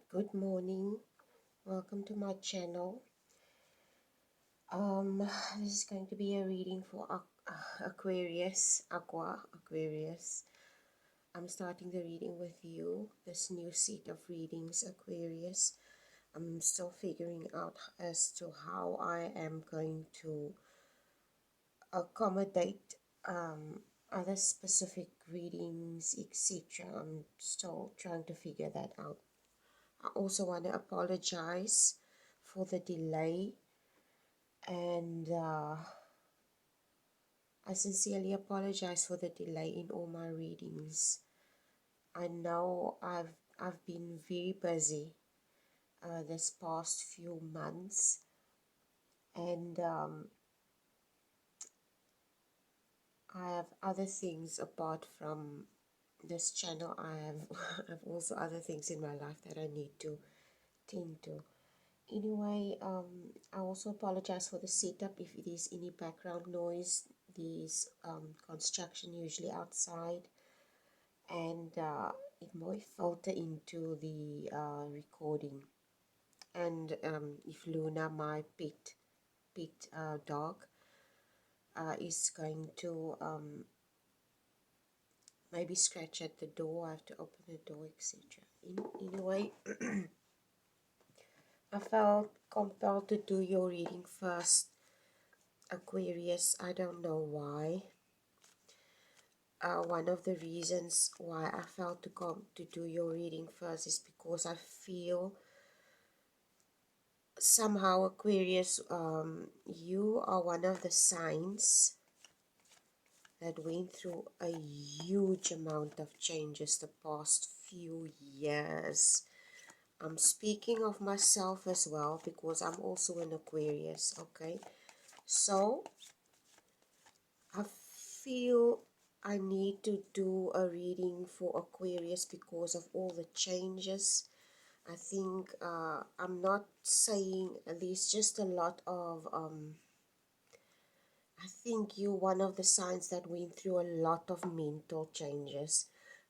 Good morning. Welcome to my channel. This is going to be a reading for Aquarius, Aquarius. I'm starting the reading with you. This new set of readings, Aquarius. I'm still figuring out as to how I am going to accommodate other specific readings, etc. I'm still trying to figure that out. I also want to apologize for the delay, and I sincerely apologize for the delay in all my readings. I know I've been very busy this past few months, and I have other things apart from this channel. I have I have also other things in my life that I need to tend to. Anyway, I also apologize for the setup if it is any background noise. These construction usually outside, and it might filter into the recording. And if Luna, my pet dog, is going to maybe scratch at the door, I have to open the door, etc. Anyway, I felt compelled to do your reading first, Aquarius. I don't know why. One of the reasons why I felt to come to do your reading first is because I feel somehow, Aquarius, you are one of the signs that went through a huge amount of changes the past few years. I'm speaking of myself as well because I'm also an Aquarius, okay? So I feel I need to do a reading for Aquarius because of all the changes. I think I'm not saying there's just a lot of I think you're one of the signs that went through a lot of mental changes,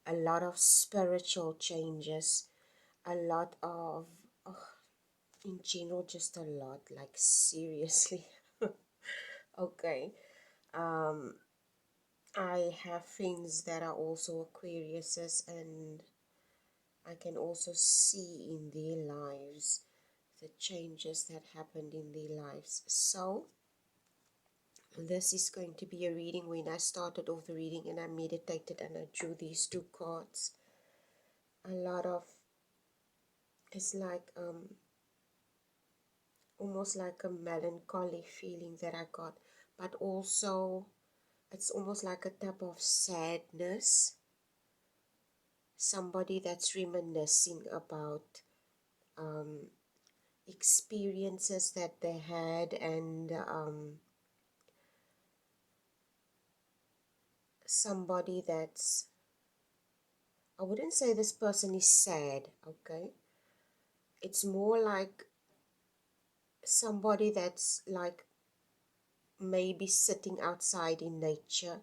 a lot of spiritual changes, a lot of, in general, just a lot, like seriously. Okay. Um, I have friends that are also Aquariuses, and I can also see in their lives the changes that happened in their lives. So this is going to be a reading. When I started off the reading and I meditated and I drew these two cards, a lot of, it's like almost like a melancholy feeling that I got, but also it's almost like a type of sadness. Somebody that's reminiscing about experiences that they had, and somebody that's, I wouldn't say this person is sad, okay? It's more like somebody that's like maybe sitting outside in nature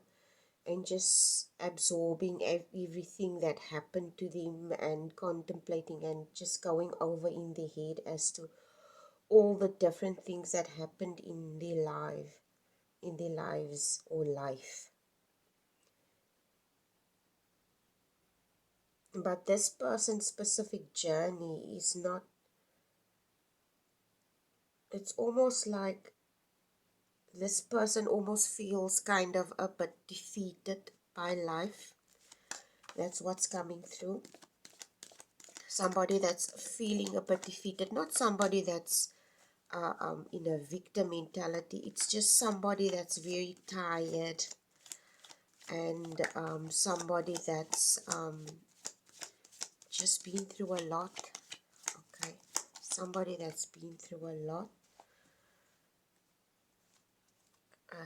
and just absorbing everything that happened to them and contemplating and just going over in their head as to all the different things that happened in their lives or life. But this person's specific journey is not, it's almost like this person almost feels kind of a bit defeated by life. That's what's coming through. Somebody that's feeling a bit defeated, not somebody that's in a victim mentality. It's just somebody that's very tired, and somebody that's just been through a lot. Okay, somebody that's been through a lot.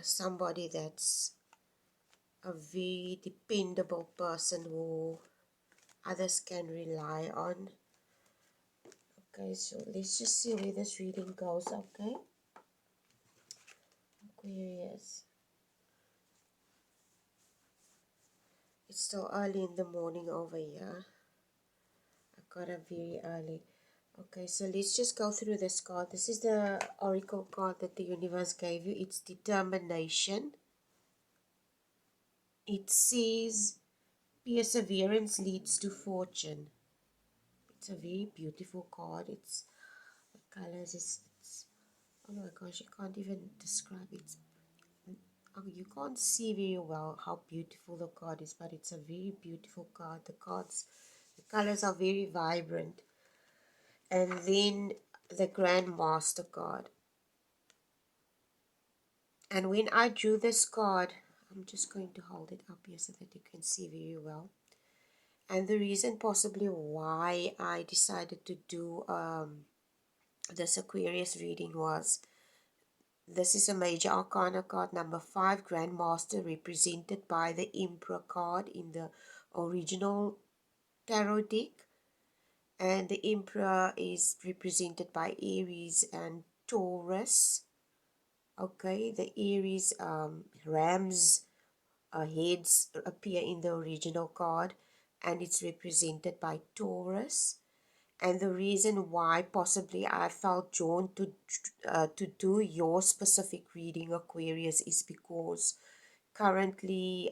Somebody that's a very dependable person who others can rely on. Okay, so let's just see where this reading goes, okay? Aquarius. It's still early in the morning over here. I got up very early. Okay, so let's just go through this card. This is the oracle card that the universe gave you. It's determination. It says perseverance leads to fortune. It's a very beautiful card. It's the colors. It's oh my gosh, I can't even describe it. Oh, you can't see very well how beautiful the card is, but it's a very beautiful card. The colors are very vibrant. And then the Grand Master card. And when I drew this card, I'm just going to hold it up here so that you can see very well. And the reason possibly why I decided to do this Aquarius reading was, this is a major arcana card number 5, Grand Master, represented by the Emperor card in the original tarot deck. And the Emperor is represented by Aries and Taurus. Okay, the Aries ram's heads appear in the original card, and it's represented by Taurus. And the reason why possibly I felt drawn to do your specific reading, Aquarius, is because currently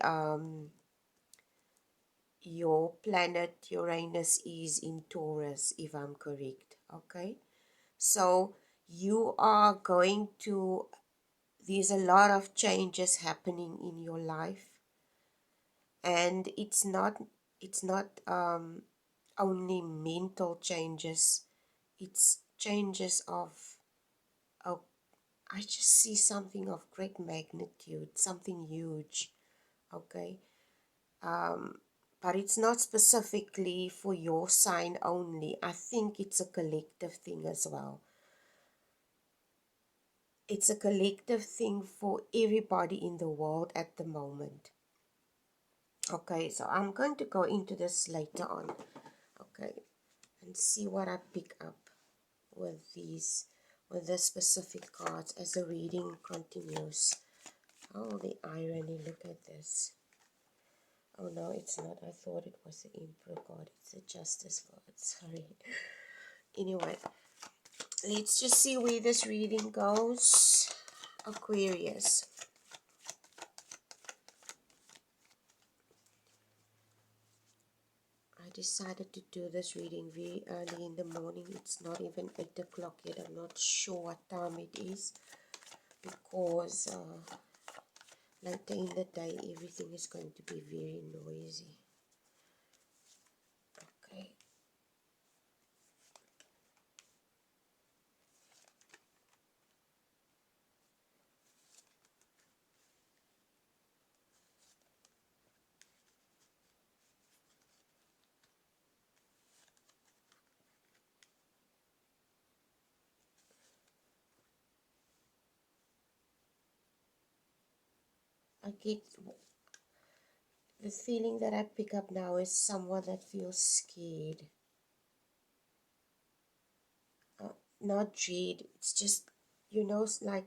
your planet Uranus is in Taurus, if I'm correct. Okay, so you are going to, there's a lot of changes happening in your life, and it's not only mental changes, it's changes of I just see something of great magnitude, something huge. Okay, but it's not specifically for your sign only. I think it's a collective thing as well. It's a collective thing for everybody in the world at the moment. Okay, so I'm going to go into this later on. Okay, and see what I pick up with this specific cards as the reading continues. Oh, the irony, look at this. Oh no, it's not. I thought it was the Emperor card. It's the Justice card. Sorry. Anyway, let's just see where this reading goes. Aquarius. I decided to do this reading very early in the morning. It's not even 8 o'clock yet. I'm not sure what time it is, because later in the day everything is going to be very noisy. Okay. I get the feeling that I pick up now is someone that feels scared. Not dread, it's just, like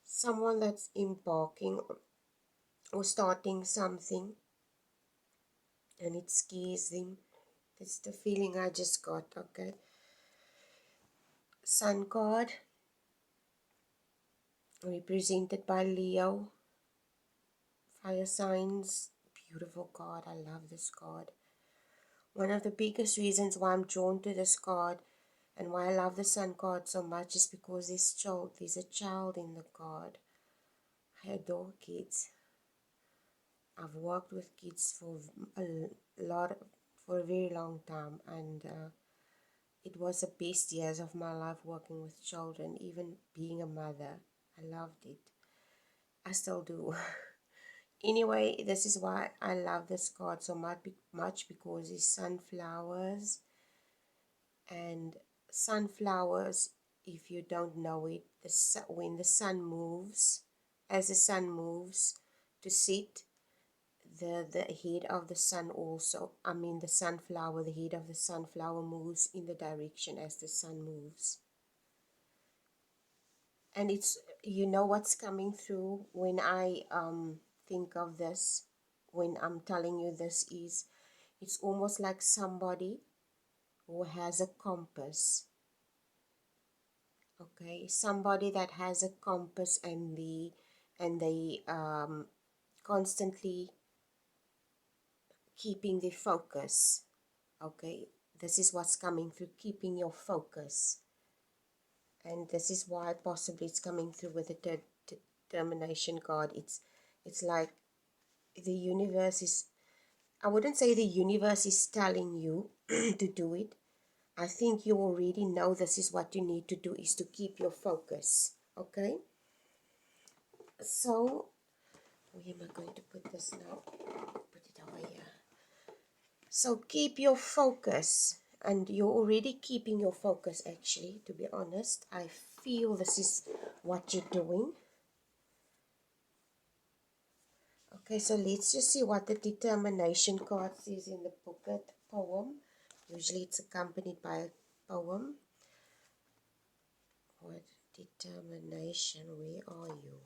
someone that's embarking or starting something and it scares them. That's the feeling I just got. Okay. Sun card, represented by Leo. Fire signs, beautiful card. I love this card. One of the biggest reasons why I'm drawn to this card and why I love the Sun card so much is because there's a child in the card. I adore kids. I've worked with kids for a very long time, and it was the best years of my life working with children, even being a mother. I loved it. I still do. Anyway, this is why I love this card so much because it's sunflowers. And sunflowers, if you don't know it, when the sun moves, as the sun moves to set, the head of the sun also, the sunflower, the head of the sunflower moves in the direction as the sun moves. And it's, what's coming through when I think of this, when I'm telling you this, is it's almost like somebody who has a compass, Okay, somebody that has a compass and they constantly keeping the focus. Okay, this is what's coming through, keeping your focus. And this is why possibly it's coming through with the determination card. It's like the universe is, I wouldn't say the universe is telling you to do it. I think you already know this is what you need to do, is to keep your focus. Okay, so where am I going to put this now? Put it over here. So keep your focus, and you're already keeping your focus actually, to be honest. I feel this is what you're doing. Okay, so let's just see what the determination card says in the booklet poem. Usually it's accompanied by a poem. What determination, where are you?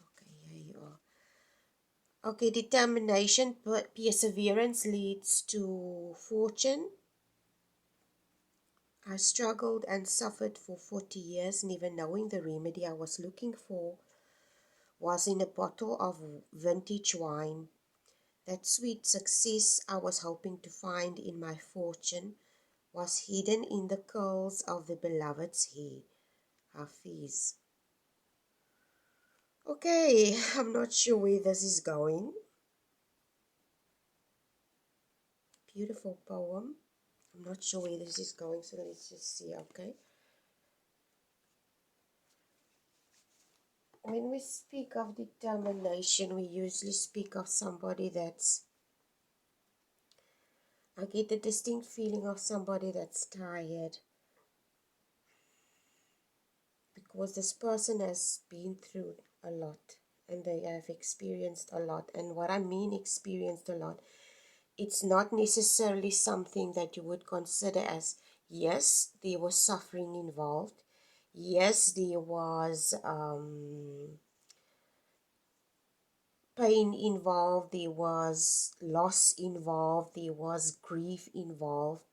Okay, here you are. Okay, determination, perseverance leads to fortune. I struggled and suffered for 40 years, never knowing the remedy I was looking for was in a bottle of vintage wine. That sweet success I was hoping to find in my fortune was hidden in the curls of the beloved's hair. Hafiz. Okay, I'm not sure where this is going. Beautiful poem. I'm not sure where this is going, so let's just see, okay? When we speak of determination, we usually speak of somebody that's, I get the distinct feeling of somebody that's tired, because this person has been through a lot and they have experienced a lot. And what I mean experienced a lot, it's not necessarily something that you would consider as, yes, there was suffering involved. Yes, there was pain involved, there was loss involved, there was grief involved.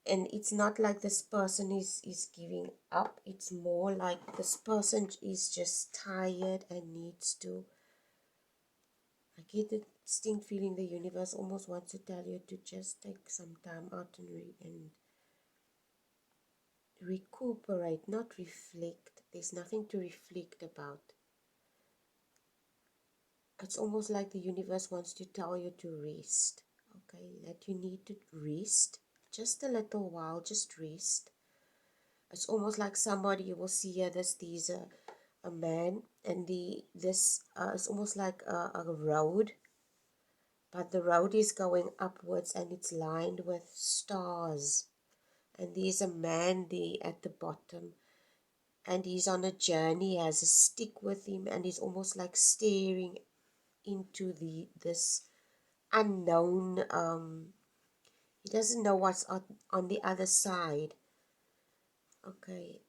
And it's not like this person is giving up. It's more like this person is just tired and needs to, I get the distinct feeling the universe almost wants to tell you to just take some time out and recuperate, not reflect. There's nothing to reflect about. It's almost like the universe wants to tell you to rest. Okay, that you need to rest just a little while, just rest. It's almost like somebody, you will see here, there's a man, and this is almost like a road, but the road is going upwards and it's lined with stars, and there's a man there at the bottom, and he's on a journey, he has a stick with him, and he's almost like staring into this unknown, he doesn't know what's on the other side. Okay,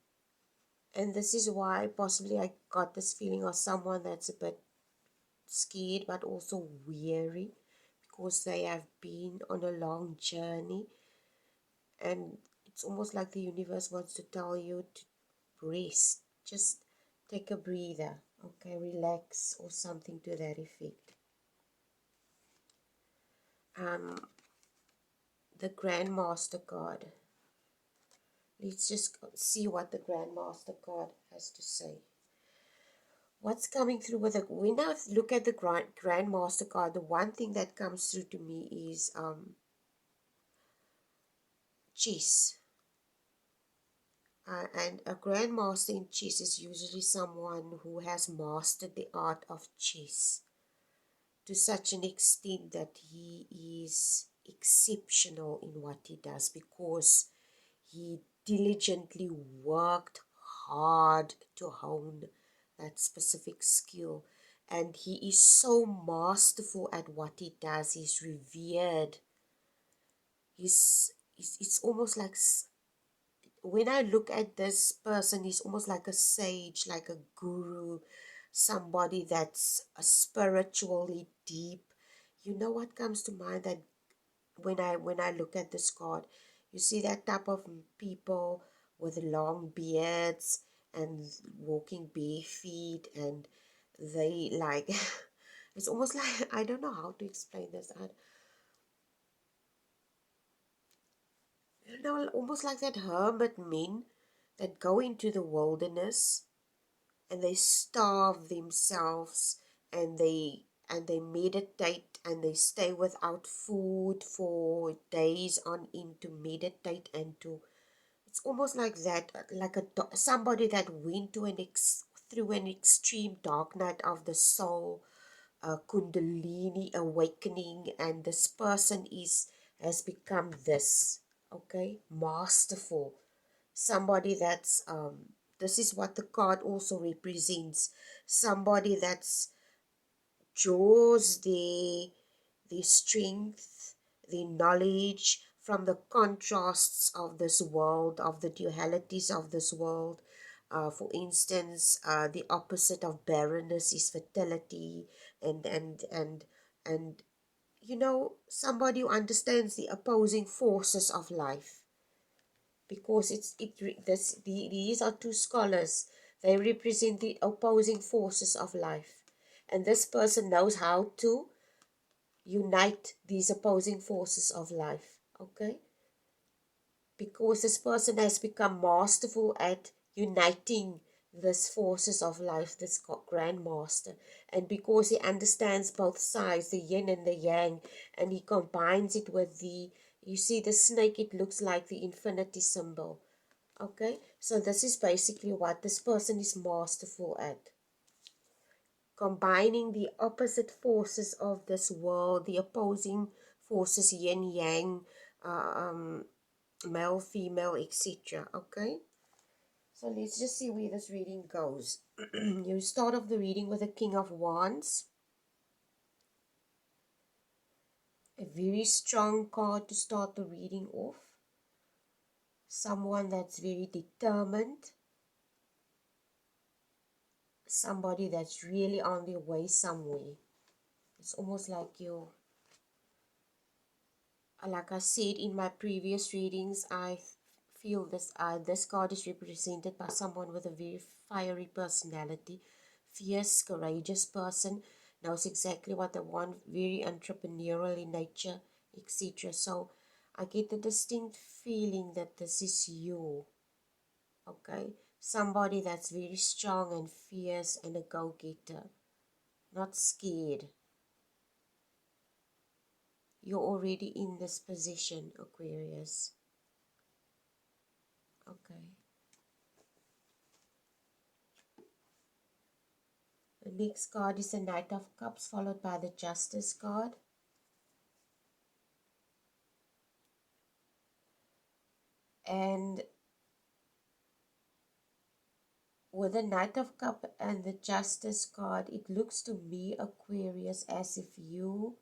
and this is why possibly I got this feeling of someone that's a bit scared but also weary, because they have been on a long journey, and it's almost like the universe wants to tell you to rest, just take a breather, okay, relax, or something to that effect. The Grand Master card. Let's just see what the Grand Master card has to say. What's coming through with it? When I look at the Grand Master card, the one thing that comes through to me is chess. And a Grand Master in chess is usually someone who has mastered the art of chess to such an extent that he is exceptional in what he does, because he diligently worked hard to hone that specific skill, and he is so masterful at what he does. He's revered. It's almost like, when I look at this person, he's almost like a sage, like a guru, somebody that's spiritually deep. You know what comes to mind, that when I look at this card, You see that type of people with long beards and walking bare feet, and they like, it's almost like, I don't know how to explain this. You know, almost like that hermit men that go into the wilderness and they starve themselves, and they meditate, and they stay without food for days on end to meditate and to, it's almost like that, like somebody that went to through an extreme dark night of the soul, kundalini awakening, and this person has become this, okay, masterful, somebody that's this is what the card also represents, somebody that's draws their strength, their knowledge from the contrasts of this world, of the dualities of this world. For instance, the opposite of barrenness is fertility, and you know, somebody who understands the opposing forces of life, because these are two scholars. They represent the opposing forces of life, and this person knows how to unite these opposing forces of life, okay, because this person has become masterful at uniting these forces of life, this grandmaster, and because he understands both sides, the yin and the yang, and he combines it with you see the snake, it looks like the infinity symbol. Okay, so this is basically what this person is masterful at. Combining the opposite forces of this world, the opposing forces, yin, yang, male, female, etc. Okay, so let's just see where this reading goes. You start off the reading with the King of Wands. A very strong card to start the reading off. Someone that's very determined, somebody that's really on their way somewhere. It's almost like like I said in my previous readings, I feel this card is represented by someone with a very fiery personality, fierce, courageous person, knows exactly what they want, very entrepreneurial in nature, etc. So I get the distinct feeling that this is you, okay? Somebody that's very strong and fierce and a go-getter, not scared. You're already in this position, Aquarius. Okay. The next card is the Knight of Cups, followed by the Justice card. And with the Knight of Cups and the Justice card, it looks to me, Aquarius, as if you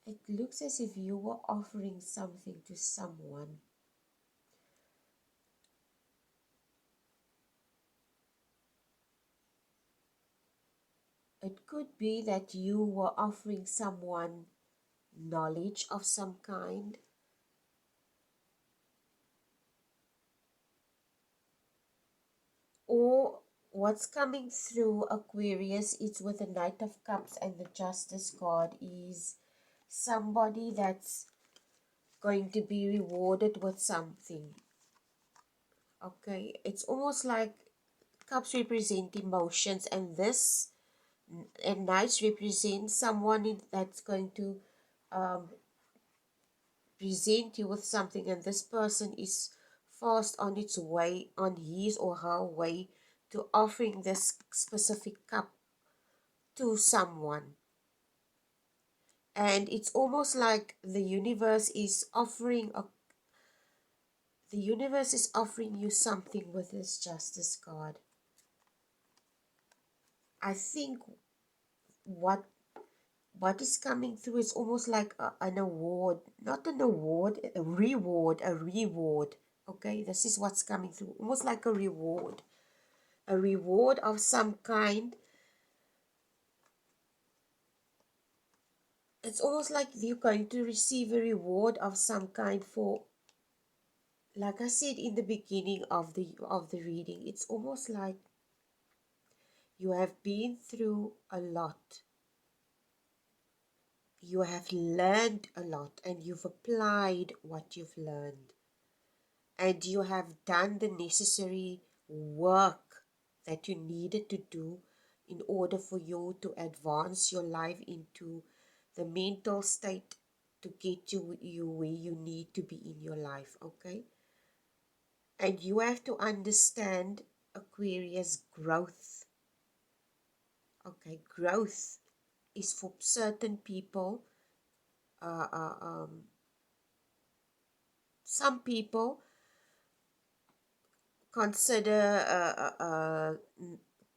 it looks as if you were offering something to someone. It could be that you were offering someone knowledge of some kind, or what's coming through, Aquarius, is with the Knight of Cups and the Justice card, is somebody that's going to be rewarded with something. Okay, it's almost like cups represent emotions, and this and knights represent someone that's going to um, present you with something, and this person is fast on its way, on his or her way to offering this specific cup to someone. And it's almost like the universe is offering you something with this Justice card. I think what what is coming through is almost like an award, not an award, a reward, okay? This is what's coming through, almost like a reward of some kind. It's almost like you're going to receive a reward of some kind for, like I said in the beginning of the reading, it's almost like you have been through a lot. You have learned a lot and you've applied what you've learned. And you have done the necessary work that you needed to do in order for you to advance your life into the mental state to get you where you need to be in your life, okay? And you have to understand, Aquarius, growth. Okay, growth is for certain people. Uh, uh, um, some people consider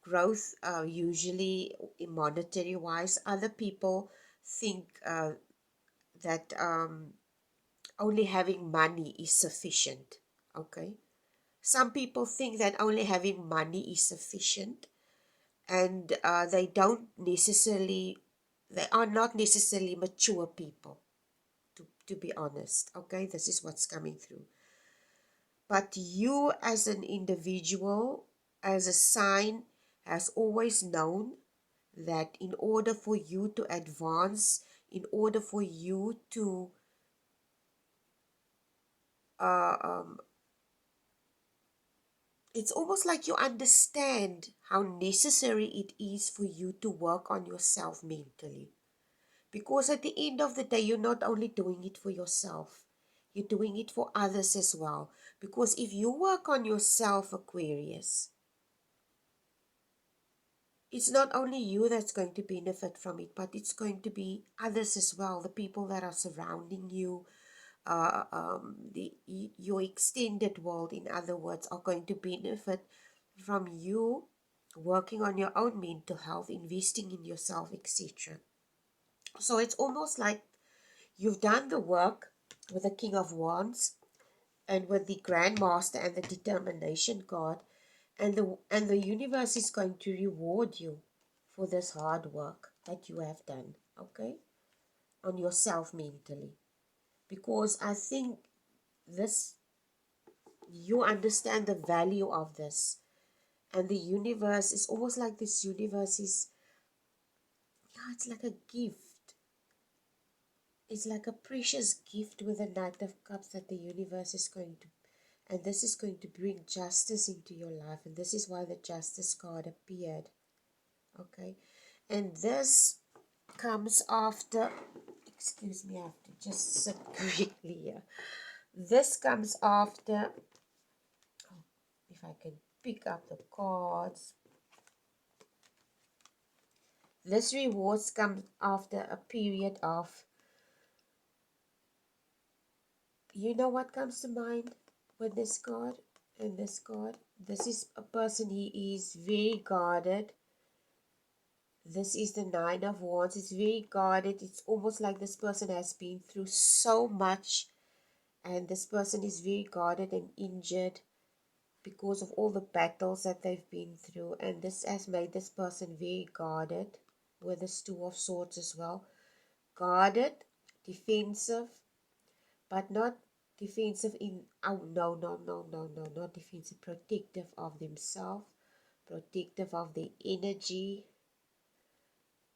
growth usually monetary wise. Other people think that only having money is sufficient. Okay, some people think that only having money is sufficient, and they are not necessarily mature people, to be honest. Okay, this is what's coming through. But you as an individual, as a sign, has always known that in order for you to advance, in order for you to uh, um, it's almost like you understand how necessary it is for you to work on yourself mentally. Because at the end of the day, you're not only doing it for yourself, you're doing it for others as well. Because if you work on yourself, Aquarius, it's not only you that's going to benefit from it, but it's going to be others as well. The people that are surrounding you, your extended world, in other words, are going to benefit from you working on your own mental health, investing in yourself, etc. So it's almost like you've done the work with the King of Wands and with the Grand Master and the Determination card, and the universe is going to reward you for this hard work that you have done, okay, on yourself mentally. Because I think this, you understand the value of this, and the universe is almost like this universe is, yeah, it's like a gift. It's like a precious gift with the Knight of Cups that the universe is going to, and this is going to bring justice into your life, and this is why the Justice card appeared, okay? And this comes after, excuse me, I have to just sit correctly here. This comes after, oh, if I can pick up the cards. This rewards comes after a period of, you know what comes to mind with this card and this card? This is a person, he is very guarded. This is the Nine of Wands. It's very guarded. It's almost like this person has been through so much, and this person is very guarded and injured because of all the battles that they've been through, and this has made this person very guarded, with this Two of Swords as well. Guarded, defensive, but not defensive in, oh no, not defensive, protective of themselves, protective of the energy,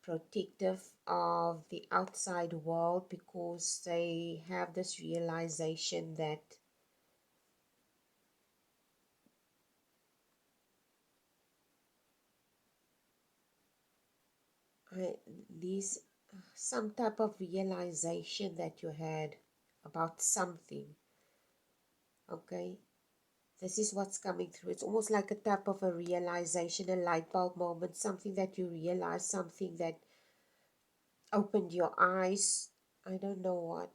protective of the outside world, because they have this realization that these some type of realization that you had about something, okay? This is what's coming through. It's almost like a type of a realization, a light bulb moment, something that you realize, something that opened your eyes, I don't know what,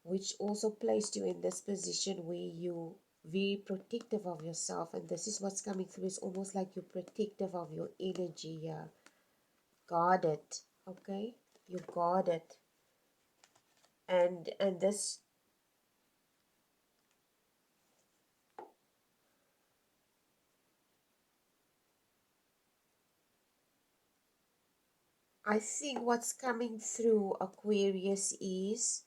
which also placed you in this position where you very protective of yourself. And this is what's coming through. It's almost like you're protective of your energy here, guarded, Okay, you got it. And this, I think what's coming through Aquarius is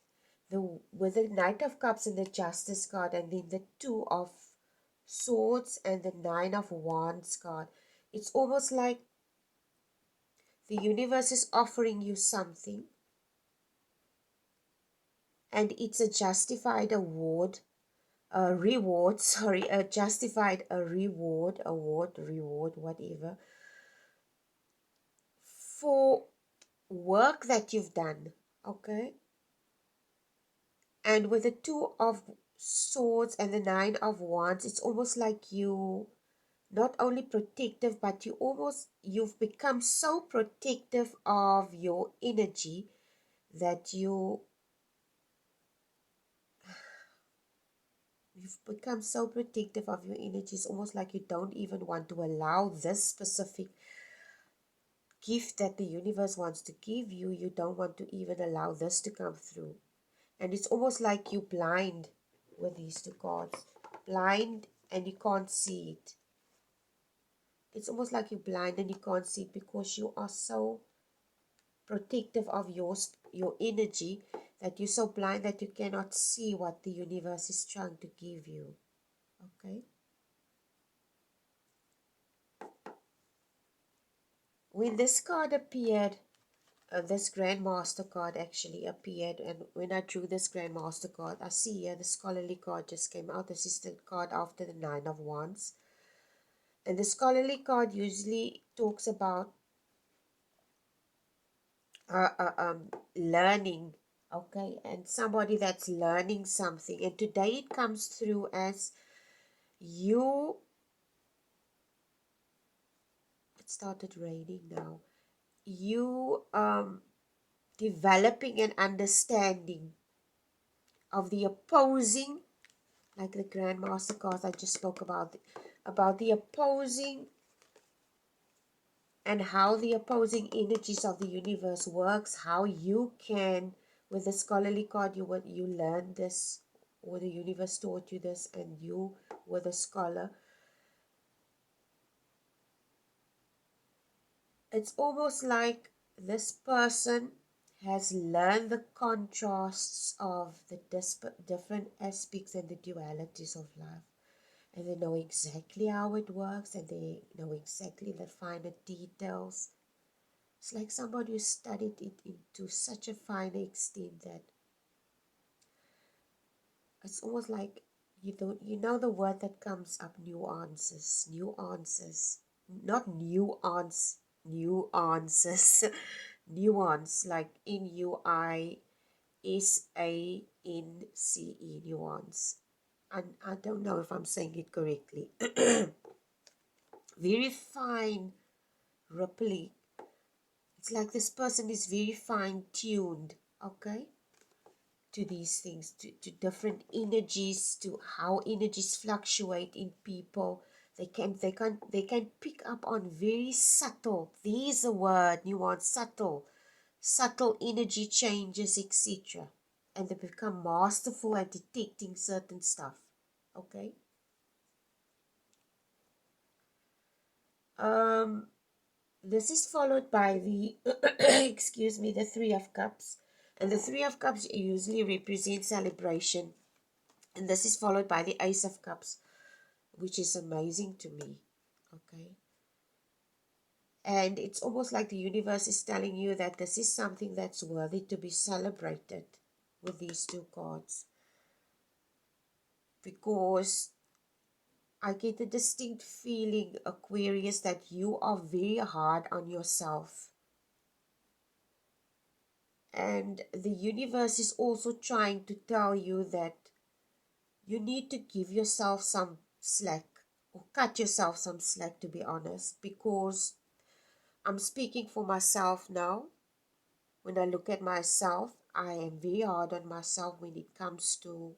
the with the Knight of Cups and the Justice card, and then the Two of Swords and the Nine of Wands card. It's almost like the universe is offering you something, and it's a justified reward, sorry, a justified a reward, whatever, for work that you've done, okay? And with the Two of Swords and the Nine of Wands, it's almost like you not only protective, but you've become so protective of your energy that you've become so protective of your energy. It's almost like you don't even want to allow this specific gift that the universe wants to give you. You don't want to even allow this to come through. And it's almost like you blind with these two cards. Blind and you can't see it. It's almost like you're blind and you can't see it because you are so protective of your energy that you're so blind that you cannot see what the universe is trying to give you. Okay? When this card appeared, this Grand Master card actually appeared, and when I drew this Grand Master card, I see here the Scholarly card just came out. This is the card after the Nine of Wands. And the Scholarly card usually talks about learning, okay, and somebody that's learning something. And today it comes through as you, it started raining now, you developing an understanding of the opposing, like the Grand Master cards I just spoke about the opposing and how the opposing energies of the universe works, how you can, with the Scholarly card, you learn this, or the universe taught you this, and you were the scholar. It's almost like this person has learned the contrasts of the different aspects and the dualities of life, and they know exactly how it works, and they know exactly the finer details. It's like somebody who studied it into such a fine extent that it's almost like you know the word that comes up, nuances, not nuances, nuance, like Nuisance, nuance. And I don't know if I'm saying it correctly. Very fine, rippling. It's like this person is very fine tuned, okay, to these things, to different energies, to how energies fluctuate in people. They can pick up on very subtle, there's the word, nuance, subtle energy changes, etc. And they become masterful at detecting certain stuff. Okay. This is followed by the excuse me, the Three of Cups. And the Three of Cups usually represent celebration. And this is followed by the Ace of Cups, which is amazing to me. Okay. And it's almost like the universe is telling you that this is something that's worthy to be celebrated with these two cards. Because I get a distinct feeling, Aquarius, that you are very hard on yourself. And the universe is also trying to tell you that you need to give yourself some slack, or cut yourself some slack, to be honest, because I'm speaking for myself now. When I look at myself, I am very hard on myself when it comes to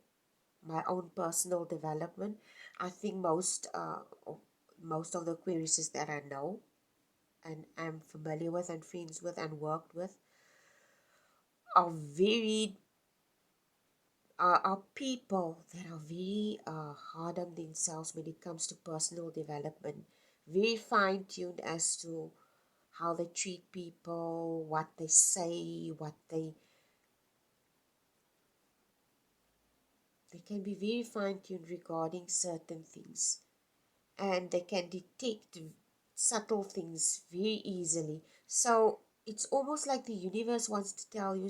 my own personal development. I think most of the Aquariuses that I know, and am familiar with and friends with and worked with are very are people that are very hard on themselves when it comes to personal development, very fine-tuned as to how they treat people, what they say, what they can be very fine-tuned regarding certain things, and they can detect subtle things very easily. So it's almost like the universe wants to tell you,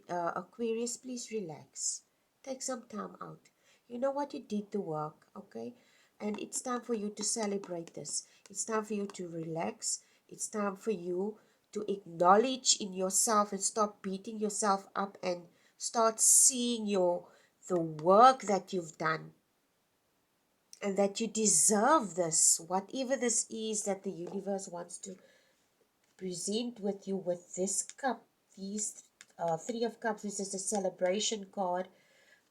Aquarius, please relax. Take some time out. You know what? You did the work, okay? And it's time for you to celebrate this. It's time for you to relax. It's time for you to acknowledge in yourself and stop beating yourself up and start seeing the work that you've done, and that you deserve this, whatever this is that the universe wants to present with you with this cup, these Three of Cups. This is a celebration card,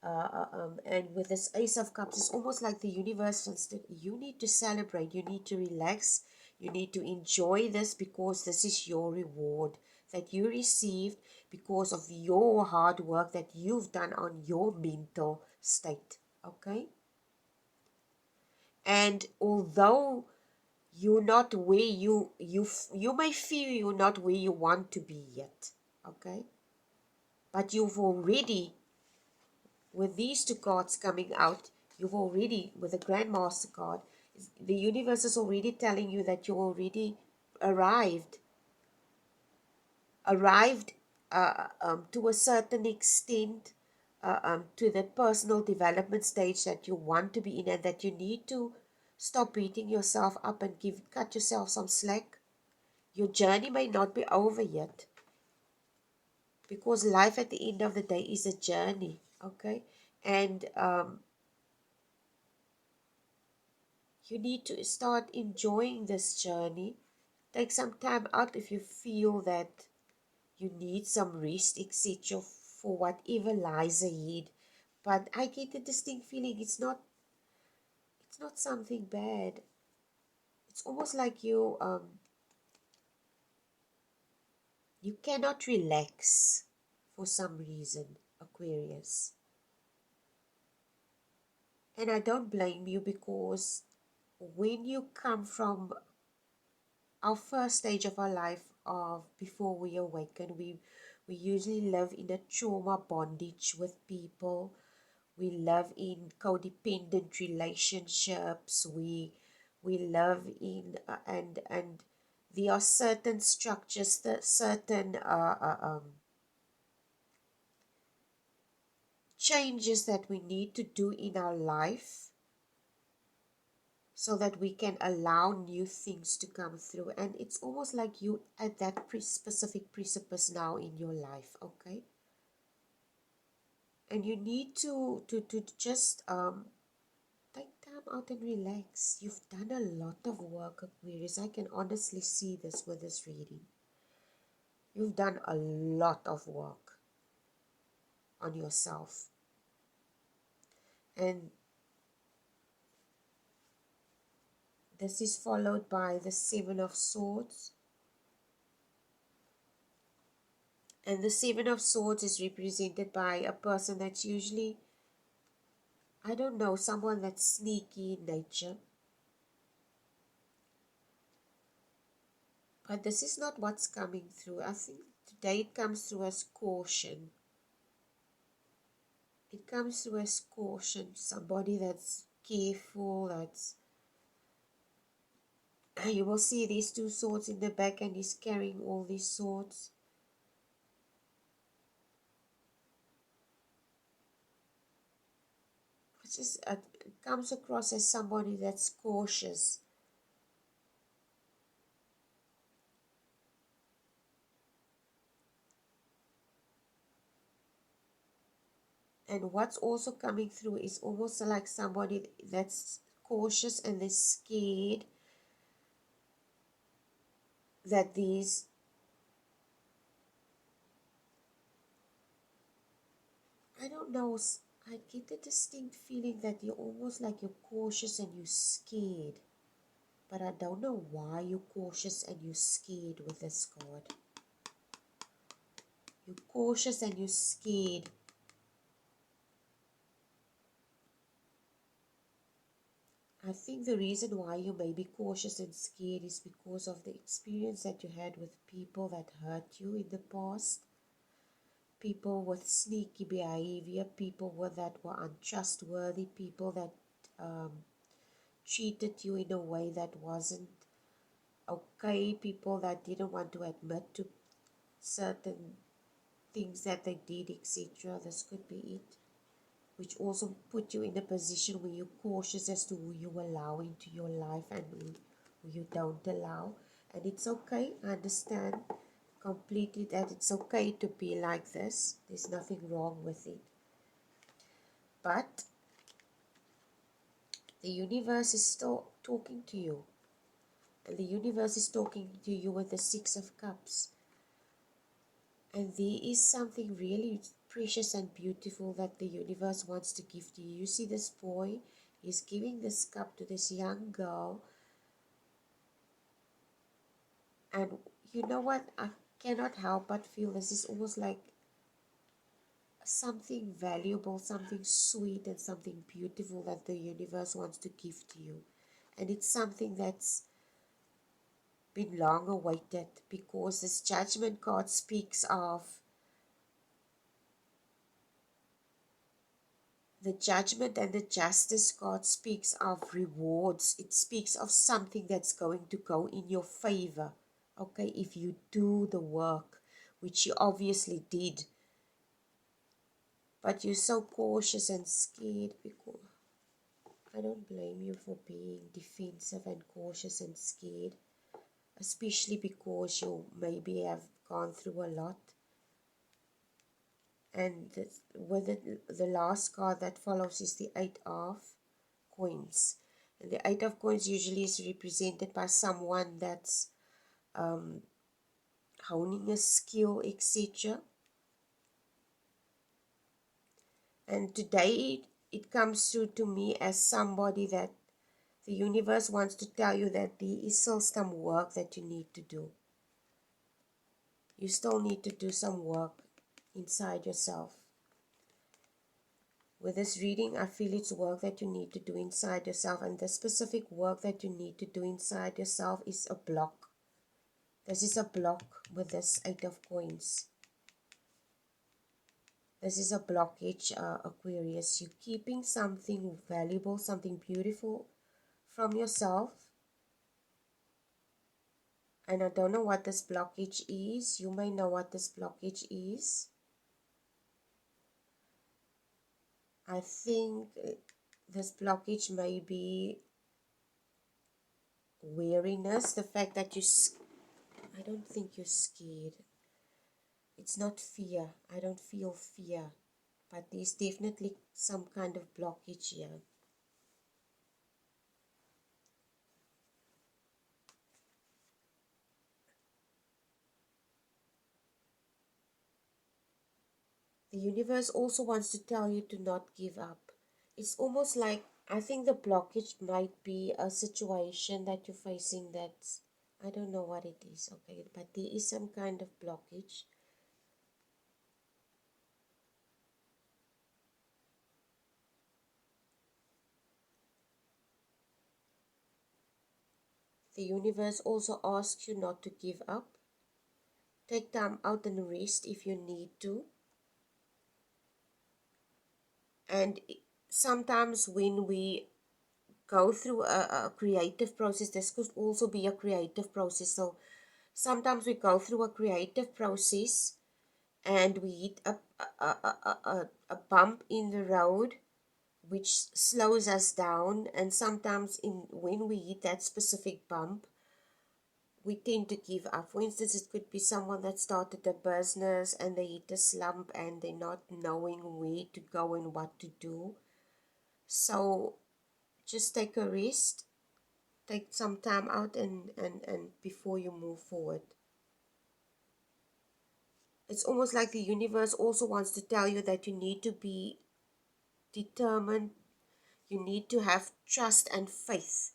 and with this Ace of Cups, it's almost like the universe wants to, you need to celebrate, you need to relax, you need to enjoy this, because this is your reward that you received because of your hard work that you've done on your mental state, okay? And although you're not where you may feel you're not where you want to be yet, okay, but you've already, with these two cards coming out, you've already, with the Grandmaster card, the universe is already telling you that you already arrived arrived to a certain extent, to the personal development stage that you want to be in, and that you need to stop beating yourself up and cut yourself some slack. Your journey may not be over yet, because life at the end of the day is a journey, okay? And you need to start enjoying this journey. Take some time out if you feel that you need some rest, etc., for whatever lies ahead. But I get a distinct feeling it's not something bad. It's almost like you cannot relax for some reason, Aquarius. And I don't blame you, because when you come from our first stage of our life, of before we awaken, we usually live in a trauma bondage with people. We live in codependent relationships. We live in and there are certain structures, that certain changes that we need to do in our life, so that we can allow new things to come through. And it's almost like you at that specific precipice now in your life, okay? And you need to just take time out and relax. You've done a lot of work, Aquarius. I can honestly see this with this reading. You've done a lot of work on yourself. And this is followed by the Seven of Swords. And the Seven of Swords is represented by a person that's usually, I don't know, someone that's sneaky in nature. But this is not what's coming through. I think today it comes through as caution. It comes through as caution. Somebody that's careful, that's... You will see these two swords in the back, and he's carrying all these swords. It comes across as somebody that's cautious. And what's also coming through is almost like somebody that's cautious and they're scared that these... I don't know, I get a distinct feeling that you're almost like you're cautious and you're scared. But I don't know why you're cautious and you're scared with this card. You're cautious and you're scared. I think the reason why you may be cautious and scared is because of the experience that you had with people that hurt you in the past. People with sneaky behavior, that were untrustworthy, people that treated you in a way that wasn't okay, people that didn't want to admit to certain things that they did, etc. This could be it. Which also put you in a position where you're cautious as to who you allow into your life and who you don't allow. And it's okay. I understand completely that it's okay to be like this. There's nothing wrong with it. But the universe is still talking to you. And the universe is talking to you with the Six of Cups. And there is something really precious and beautiful that the universe wants to give to you. You see this boy, he's giving this cup to this young girl. And you know what? I cannot help but feel this is almost like something valuable, something sweet and something beautiful that the universe wants to give to you. And it's something that's been long awaited, because this judgment card speaks of the judgment, and the justice card speaks of rewards. It speaks of something that's going to go in your favor. Okay, if you do the work, which you obviously did. But you're so cautious and scared, because I don't blame you for being defensive and cautious and scared. Especially because you maybe have gone through a lot. And with the last card that follows is the Eight of Coins. And the Eight of Coins usually is represented by someone that's honing a skill, etc. And today it comes through to me as somebody that the universe wants to tell you that there is still some work that you need to do. You still need to do some work inside yourself. With this reading, I feel it's work that you need to do inside yourself. And the specific work that you need to do inside yourself is a block. This is a block with this Eight of Coins. This is a blockage, Aquarius. You're keeping something valuable, something beautiful from yourself. And I don't know what this blockage is. You may know what this blockage is. I think this blockage may be weariness. The fact that I don't think you're scared. It's not fear. I don't feel fear. But there's definitely some kind of blockage here. The universe also wants to tell you to not give up. It's almost like, I think the blockage might be a situation that you're facing that's, I don't know what it is, okay, but there is some kind of blockage. The universe also asks you not to give up. Take time out and rest if you need to. And sometimes when we go through a creative process, this could also be a creative process. So sometimes we go through a creative process and we hit a bump in the road which slows us down. And sometimes when we hit that specific bump, we tend to give up. For instance, it could be someone that started a business and they hit a slump and they're not knowing where to go and what to do. So just take a rest, take some time out and before you move forward. It's almost like the universe also wants to tell you that you need to be determined. You need to have trust and faith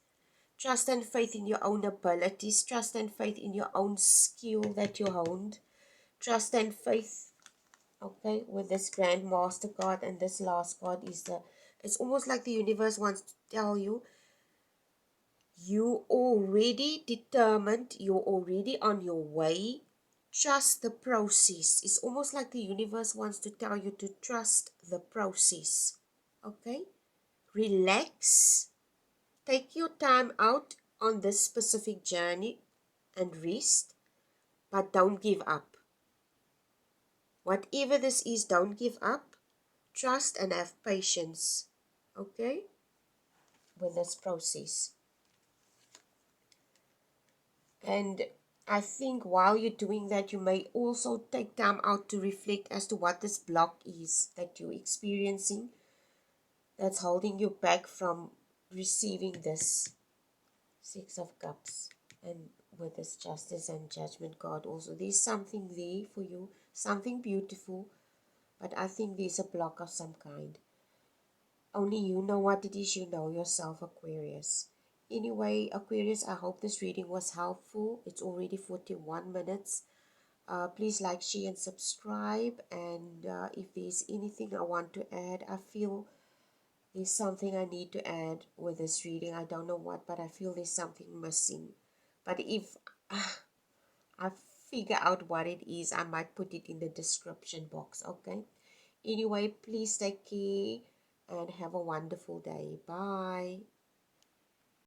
Trust and faith in your own abilities. Trust and faith in your own skill that you honed. Trust and faith, okay, with this Grand Master card, and this last card is it's almost like the universe wants to tell you, you already determined, you're already on your way. Trust the process. It's almost like the universe wants to tell you to trust the process. Okay? Relax. Take your time out on this specific journey and rest, but don't give up. Whatever this is, don't give up. Trust and have patience. Okay? With this process. And I think while you're doing that, you may also take time out to reflect as to what this block is that you're experiencing that's holding you back from receiving this Six of Cups. And with this Justice and Judgment card also, there's something there for you, something beautiful, but I think there's a block of some kind. Only you know what it is. You know yourself, Aquarius. Anyway, Aquarius, I hope this reading was helpful. It's already 41 minutes. Please like, share, and subscribe. And if there's anything I want to add, I feel there's something I need to add with this reading. I don't know what, but I feel there's something missing. But if I figure out what it is, I might put it in the description box, okay? Anyway, please take care and have a wonderful day. Bye.